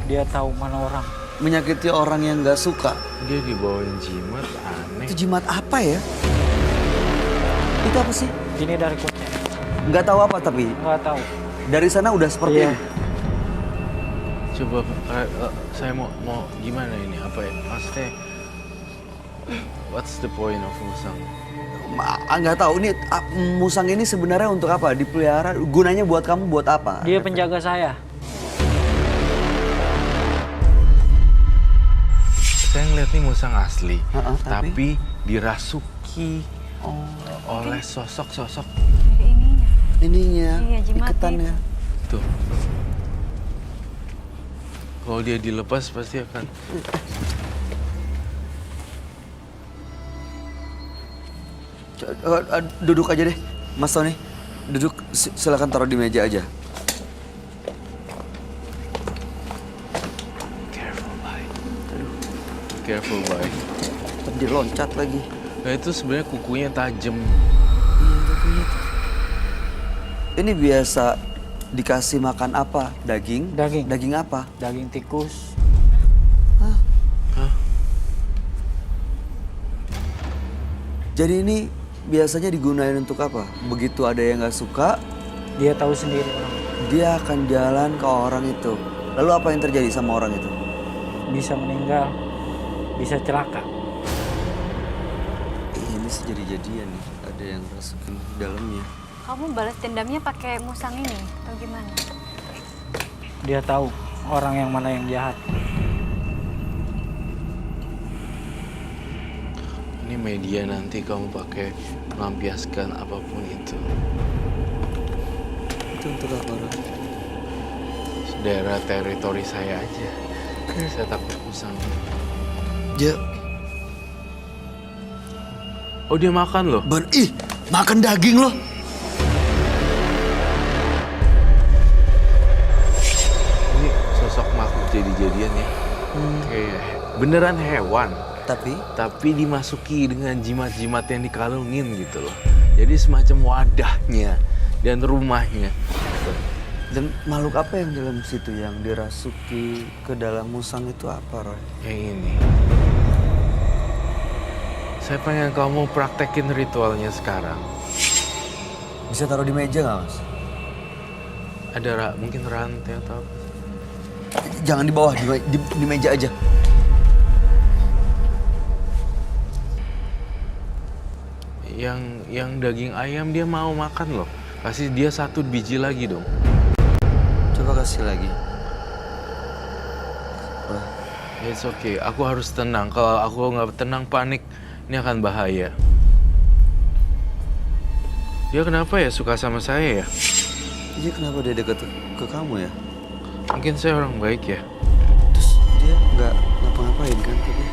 Dia tahu mana orang. menyakiti orang yang nggak suka. Dia dibawain jimat, aneh. Itu jimat apa ya? Itu apa sih? Ini dari kota. Nggak tahu apa tapi Nggak tahu. dari sana udah seperti Iya. ini. Coba saya mau gimana ini? Apa ya? Maksudnya what's the point of musang? Nggak tahu ini musang ini sebenarnya untuk apa? Dipelihara, gunanya buat kamu buat apa? Dia penjaga saya. Saya ngeliat nih musang asli, tapi? tapi dirasuki oleh sosok-sosok. Dari ininya. Ininya, Iya, jimatnya iketannya. Tuh. Kalau dia dilepas pasti akan. Duduk aja deh, Mas Tony. Duduk, silakan taruh di meja aja. Careful, boy. Careful, boy. Tadi loncat lagi. Nah itu sebenarnya kukunya tajam. Ini biasa dikasih makan apa? Daging? Daging. Daging apa? Daging tikus. Jadi ini biasanya digunain untuk apa? Begitu ada yang nggak suka, Dia tahu sendiri orang. dia akan jalan ke orang itu. Lalu apa yang terjadi sama orang itu? Bisa meninggal. Bisa celaka. Ini sejadi-jadian nih, ada yang masukin di dalamnya. Kamu balas dendamnya pakai musang ini atau gimana? Dia tahu orang yang mana yang jahat. Ini media nanti kamu pakai melampiaskan apapun itu. Itu untuk apa orang? Daerah teritori saya aja. Saya takut musang. Dia Oh dia makan loh. makan daging loh. Ini sosok makhluk jadi-jadian ya. Kayak beneran hewan. Tapi dimasuki dengan jimat-jimat yang dikalungin gitu loh. Jadi semacam wadahnya dan rumahnya. Dan makhluk apa yang dalam situ yang dirasuki ke dalam musang itu apa, Roy? Yang ini. Saya pengen kamu praktekin ritualnya sekarang. Bisa taruh di meja nggak, Mas? Ada mungkin rantai atau apa? Jangan di bawah, di meja aja. Yang daging ayam dia mau makan loh. Kasih dia 1 biji lagi dong. Coba kasih lagi. Wah, It's okay, aku harus tenang. Kalau aku nggak tenang panik, ini akan bahaya. Dia kenapa ya suka sama saya ya? iya kenapa dia dekat ke kamu ya? Mungkin saya orang baik ya. Terus dia nggak ngapa-ngapain kan tapi?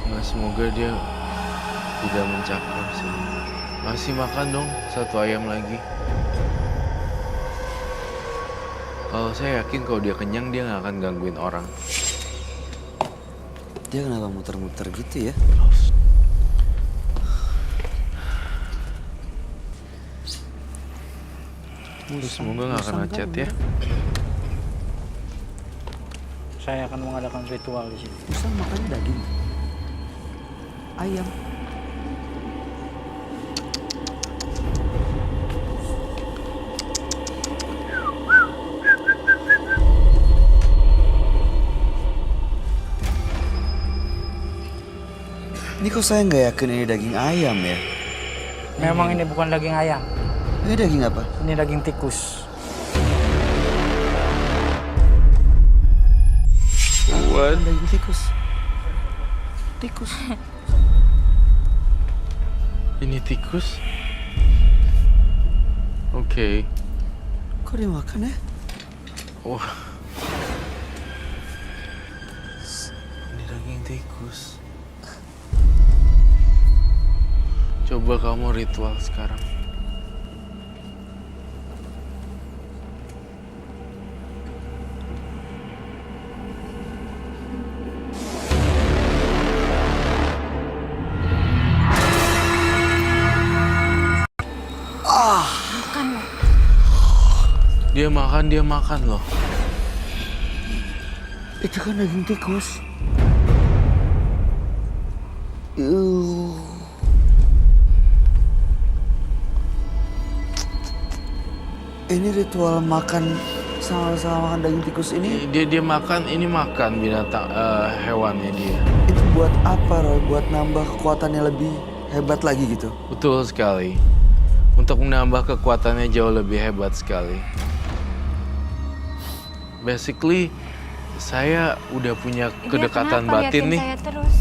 Nah, semoga dia tidak mencakar sih. Masih makan dong 1 ayam lagi. Kalau saya yakin kalau dia kenyang dia nggak akan gangguin orang. Dia kenapa muter-muter gitu ya? Semoga nggak kena chat ya. Saya akan mengadakan ritual di sini. Musang makannya daging. Ayam. Ini kok saya nggak yakin ini daging ayam ya? Memang ini bukan daging ayam, Ini daging apa? ini daging tikus. What? Daging tikus. Tikus. Ini tikus? Oke. Kok dia makan ya? Wah. Ini daging tikus. Coba kamu ritual sekarang. Dia makan loh. Itu kan daging tikus. Ini ritual makan sama-sama makan daging tikus ini Dia makan, ini makan binatang hewannya dia. itu buat apa, Roy? Buat nambah kekuatannya lebih hebat lagi gitu. Betul sekali. Untuk menambah kekuatannya jauh lebih hebat sekali. Basically, saya udah punya kedekatan kenapa batin liatin nih. saya terus?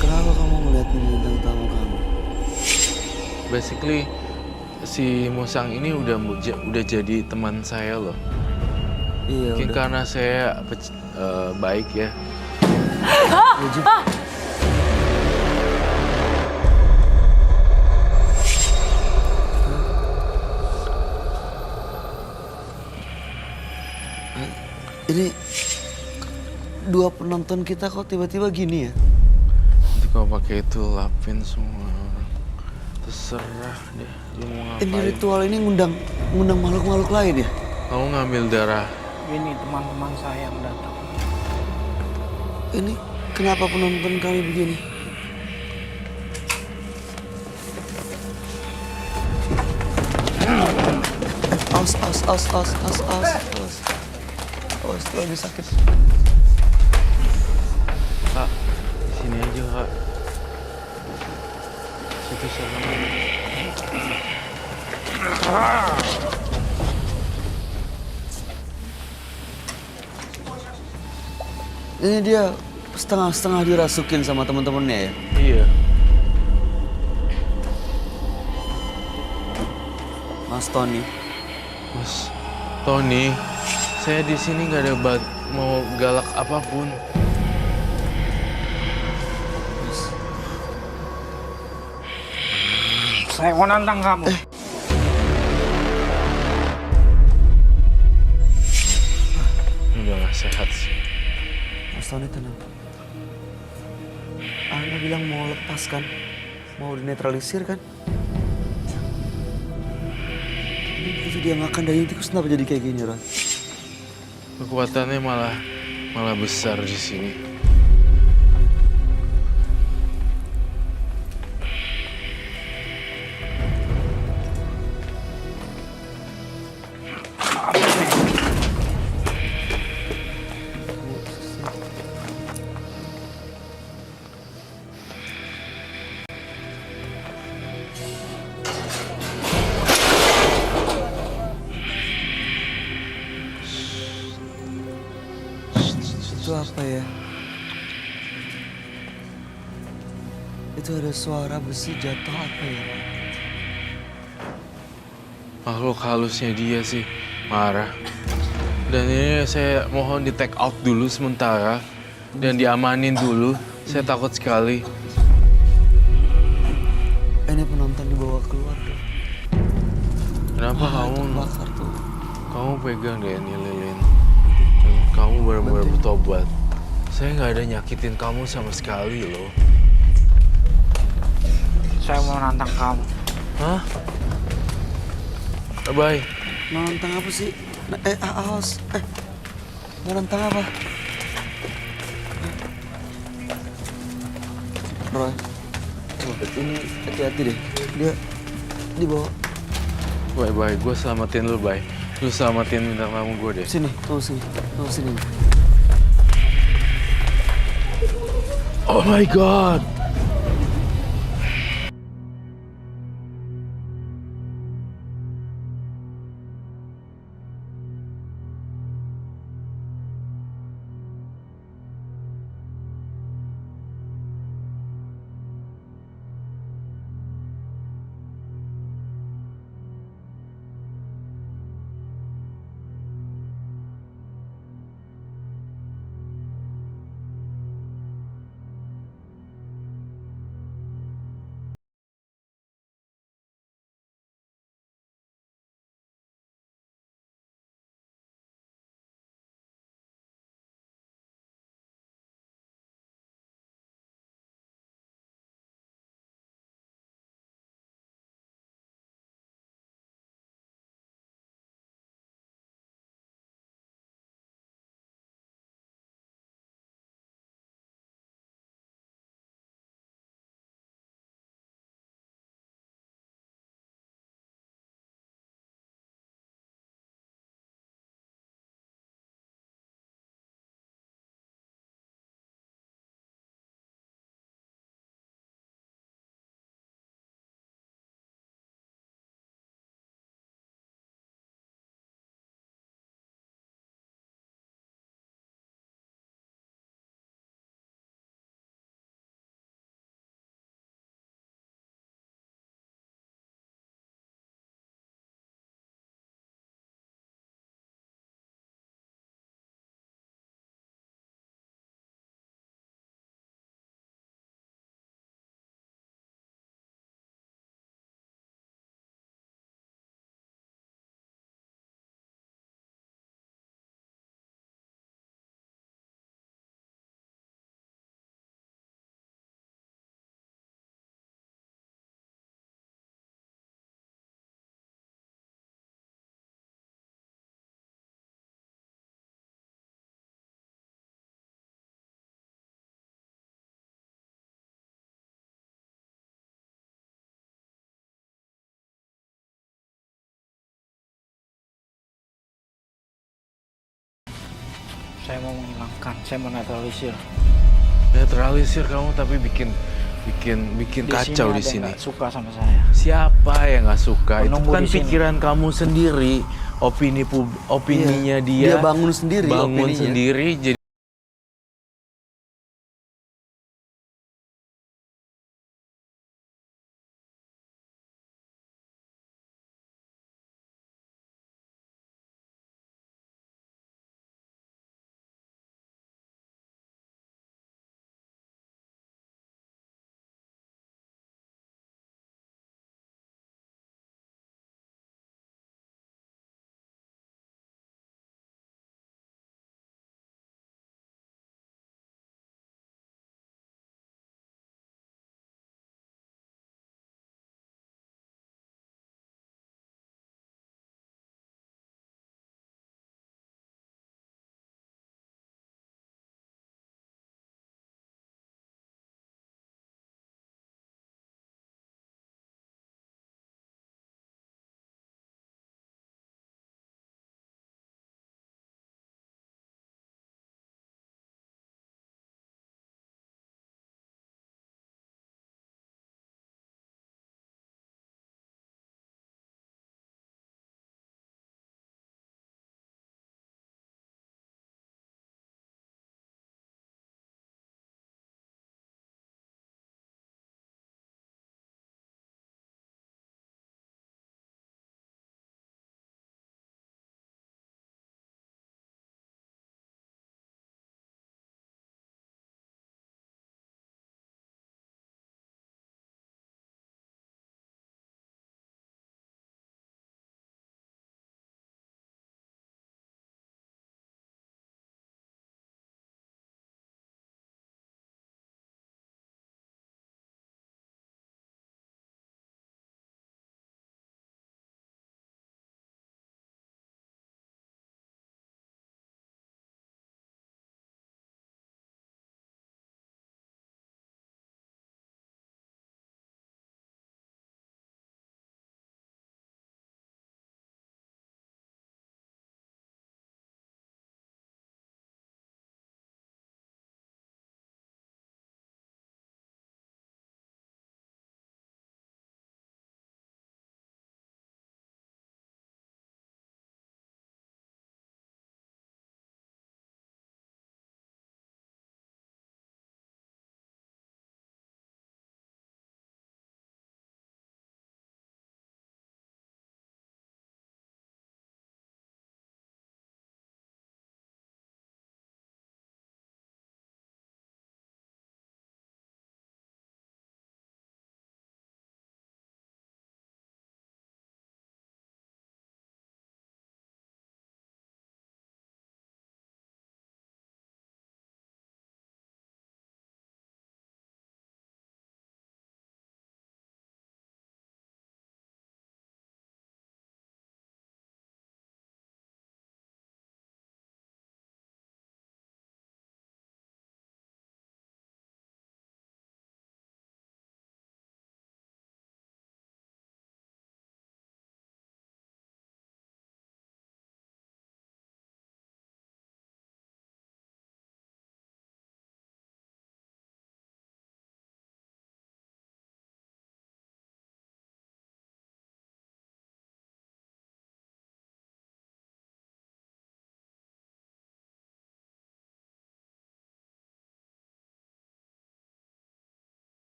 Kenapa kamu ngeliatin bintang tamu kamu? Basically, si Musang ini udah jadi teman saya loh. Iya Mungkin udah. karena saya baik ya. Uji. Ini dua penonton kita kok tiba-tiba gini ya? Nanti kalau pakai itu lapin semua orang. Terserah deh, dia mau ngapain. Ini ritual ini ngundang makhluk-makhluk lain ya? Kamu ngambil darah. Ini teman-teman saya yang datang. Ini kenapa penonton kami begini? Awas, itu lagi sakit. Kak, sini aja kak. Situ sana. Ini dia setengah-setengah dirasukin sama teman-temannya ya? Iya. Mas Tony. Mas Tony, saya di sini nggak ada mau galak apapun. Saya mau nantang kamu. Udah nggak sehat sih. Mas Tony tenang. Anda bilang mau lepas kan? Mau dinetralisir kan? Ini begitu dia makan daging tikus kenapa jadi kayak gini, Ron? Kekuatannya malah besar di sini. Itu apa ya? Itu ada suara besi jatuh apa ya? Makhluk halusnya dia sih, marah. Dan ini saya mohon di take out dulu sementara. Dan diamanin dulu, saya takut sekali. Ini penonton dibawa keluar dong. Kenapa Bakar tuh. kamu pegang deh ini lilin. Dan kamu benar-benar bertobat. Saya nggak ada nyakitin kamu sama sekali loh. Saya mau nantang kamu. Hah? Bye. Nantang apa sih? Aos. Mau nantang apa? Roy, ini hati-hati deh. Dia dibawa. Bye. Gue selamatin lu, Bye. Lu selamatin bintang tamu gue deh. Sini, tunggu sini. Oh my God! Saya mau menghilangkan, saya mau netralisir. Netralisir kamu tapi bikin kacau di Ada yang sini. nggak suka sama saya. Siapa yang nggak suka? Itu Penunggu kan di sini. pikiran kamu sendiri, opininya dia. Dia bangun sendiri bangun opininya. sendiri. Jadi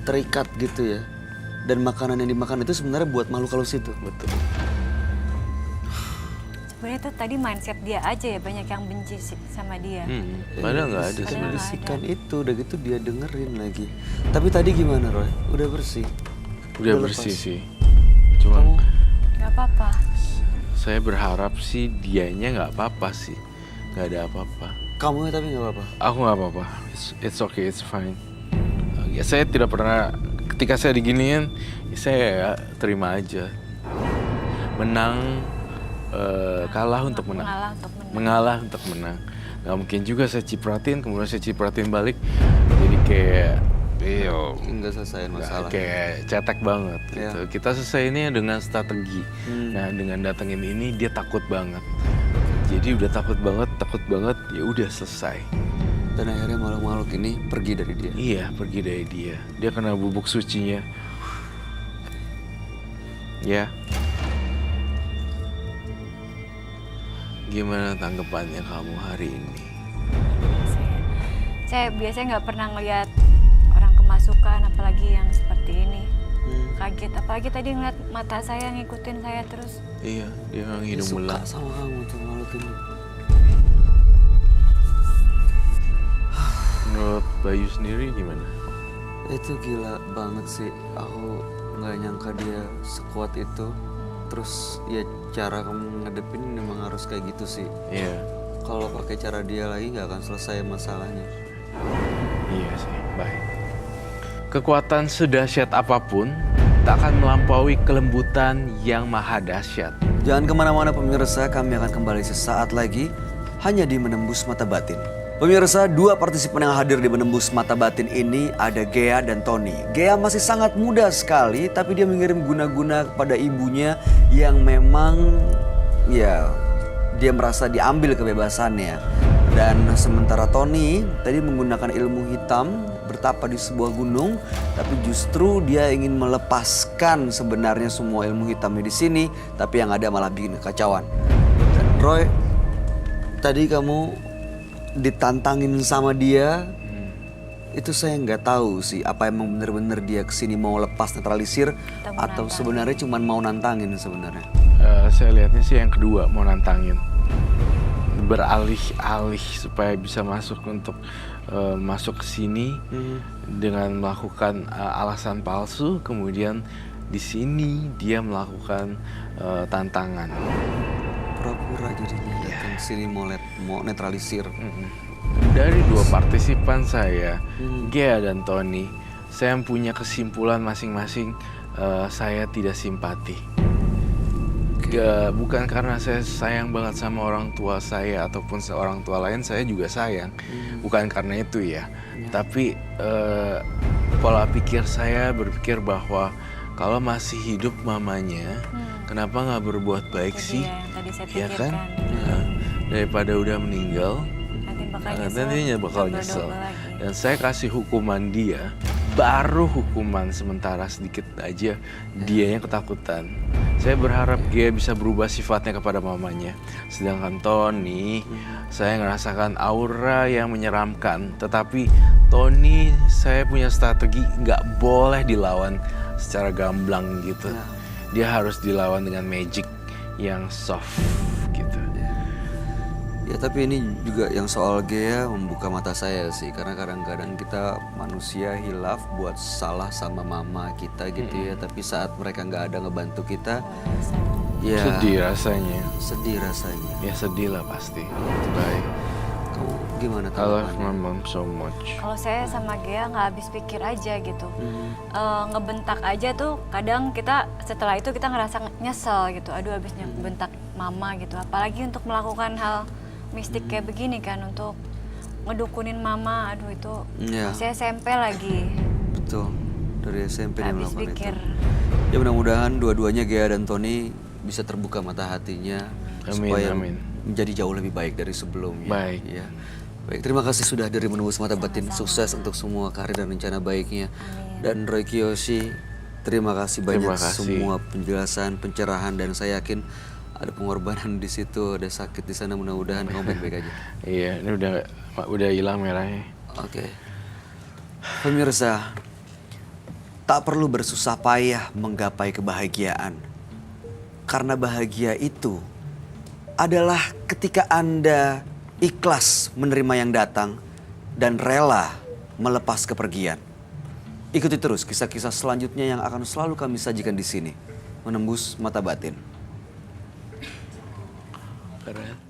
terikat gitu ya. Dan makanan yang dimakan itu sebenarnya buat makhluk halus itu. Betul. Sebenarnya tuh tadi mindset dia aja ya, banyak yang benci sama dia. Padahal nggak ada Padahal sebenarnya. Bisikan itu, udah gitu dia dengerin lagi. Tapi tadi gimana Roy? Udah bersih? Udah lepas? bersih sih. Cuman Gak apa-apa. saya berharap sih dianya nggak apa-apa sih. Nggak ada apa-apa. Kamu tapi nggak apa-apa? Aku nggak apa-apa. It's okay, it's fine. Ya, saya tidak pernah, ketika saya diginiin, saya ya terima aja. Menang, kalah untuk menang. Mengalah untuk menang. Mengalah untuk menang. Nggak mungkin juga saya cipratin, kemudian saya cipratin balik. Jadi kayak, Nggak selesai masalah. kayak cetek banget gitu. Iya. Kita selesainya dengan strategi. Nah, dengan datengin ini dia takut banget. Jadi udah takut banget, ya udah selesai. Dan akhirnya makhluk-makhluk ini pergi dari dia. Iya, pergi dari dia. Dia kena bubuk sucinya. Ya. Gimana tanggapannya kamu hari ini? Saya biasanya nggak pernah ngeliat orang kemasukan, apalagi yang seperti ini. Kaget, apalagi tadi ngeliat mata saya ngikutin saya terus. Iya, dia memang Dia hidung suka belang. sama kamu tuh makhluk ini. Menurut Bayu sendiri gimana? Itu gila banget sih. Aku nggak nyangka dia sekuat itu. Terus ya cara kamu ngadepin memang harus kayak gitu sih. Iya, Kalau pakai cara dia lagi nggak akan selesai masalahnya. iya sih, baik. Kekuatan sedahsyat apapun tak akan melampaui kelembutan yang maha dahsyat. Jangan kemana-mana pemirsa, kami akan kembali sesaat lagi hanya di Menembus Mata Batin. Pemirsa, dua partisipan yang hadir di Menembus Mata Batin ini ada Gea dan Tony. Gea masih sangat muda sekali, tapi dia mengirim guna-guna kepada ibunya yang memang ya dia merasa diambil kebebasannya. Dan sementara Tony tadi menggunakan ilmu hitam bertapa di sebuah gunung, tapi justru dia ingin melepaskan sebenarnya semua ilmu hitamnya di sini, tapi yang ada malah bikin kekacauan. Dan Roy, tadi kamu ditantangin sama dia, itu saya nggak tahu sih apa emang bener-bener dia kesini mau lepas netralisir atau sebenarnya cuma mau nantangin sebenarnya. Saya lihatnya sih yang kedua, mau nantangin. Beralih-alih supaya bisa masuk untuk masuk ke sini dengan melakukan alasan palsu, kemudian di sini dia melakukan tantangan. Pura-pura jadinya datang sini mau netralisir. Dari dua partisipan saya, Gea dan Tony, saya punya kesimpulan masing-masing. Saya tidak simpati. Bukan karena saya sayang banget sama orang tua saya ataupun seorang tua lain, saya juga sayang. Bukan karena itu ya. Tapi pola pikir saya berpikir bahwa kalau masih hidup mamanya, kenapa nggak berbuat baik Itu sih? dia yang tadi saya Ya kan? pikirkan. Nah, daripada udah meninggal, Nanti bakal nyesel. Dan saya kasih hukuman dia, baru hukuman sementara sedikit aja, dia yang ketakutan. Saya berharap dia bisa berubah sifatnya kepada mamanya. Sedangkan Tony, saya ngerasakan aura yang menyeramkan. Tetapi Tony, saya punya strategi nggak boleh dilawan secara gamblang gitu. Dia harus dilawan dengan magic yang soft gitu. Ya tapi ini juga yang soal Gea membuka mata saya sih, karena kadang-kadang kita manusia hilaf buat salah sama mama kita gitu ya, tapi saat mereka nggak ada ngebantu kita, ya Sedih rasanya. sedih rasanya. Ya sedih lah pasti. Baik. Kamu gimana I love tanggapannya? my mom so much. Kalau saya sama Gea nggak habis pikir aja gitu. Ngebentak aja tuh kadang kita setelah itu kita ngerasa nyesel gitu. Aduh habis bentak mama gitu. Apalagi untuk melakukan hal mistik kayak begini kan, untuk ngedukunin mama. Aduh itu Ya. saya SMP lagi. Betul, dari SMP dia Nggak habis melakukan pikir. itu. Ya mudah-mudahan dua-duanya Gea dan Tony bisa terbuka mata hatinya Amin, supaya amin. menjadi jauh lebih baik dari sebelumnya. Baik. Ya. Baik, terima kasih sudah dari Menembus Mata Batin. Sukses untuk semua karir dan rencana baiknya. Dan Roy Kiyoshi, terima kasih banyak Terima kasih. semua penjelasan, pencerahan, dan saya yakin ada pengorbanan di situ, ada sakit di sana. Mudah-mudahan kamu baik-baik aja. Iya, ini udah hilang merahnya. Oke. Pemirsa, tak perlu bersusah payah menggapai kebahagiaan. Karena bahagia itu adalah ketika Anda ikhlas menerima yang datang dan rela melepas kepergian. Ikuti terus kisah-kisah selanjutnya yang akan selalu kami sajikan di sini. Menembus Mata Batin. Keren.